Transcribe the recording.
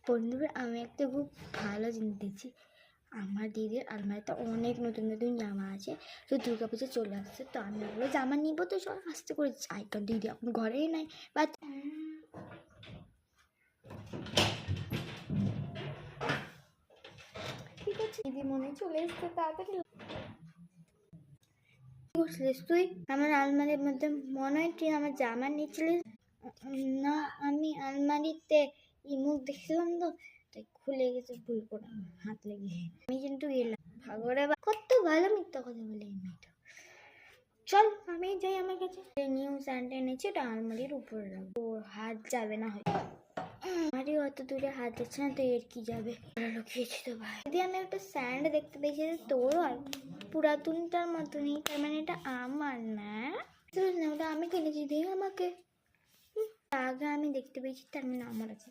বন্ধুরা, আমি একটা খুব ভালো জিনিস দেখছি। আমার দিদির আলমারিতে অনেক নতুন নতুন জামা আছে। তো দুর্গা পুজো চলে আসছে, তো আমি ওগুলো জামা নিবো। তো সব আস্তে করে যাই, কারণ দিদি এখন ঘরেই নাই। বা ঠিক আছে, দিদি মনে চলে এসছে, তাড়াতাড়ি বসলিস তুই? আমার আলমারির মধ্যে মনে হয় তুই আমার জামা নিয়েছিলিস। না, আমি আলমারিতে মুখ দেখছিলাম, তো তাই খুলে গেছে ভুল করে, হাত লেগে। আমি কিন্তু এলাম ভাগরে, কত ভালো মিথ্যা কথা বলে এই মেয়েটা। চল আমি যাই, আমার কাছে নিউ স্যান্ড এনেছি, ওটা আলমারির উপরে রাখবো, ওর হাত যাবে না হয়তো। আমারই অত দূরে হাত যাচ্ছে না, তো এর কি যাবে, লুকিয়েছি তো ভাই। যদি আমি একটা স্যান্ড দেখতে পেয়েছি, তোরও আর পুরাতনটার মতনই, তার মানে এটা আমার না, ওটা আমি কিনেছি, দিয়ে আমাকে আগে আমি দেখতে পেয়েছি, তার মানে আমার আছে।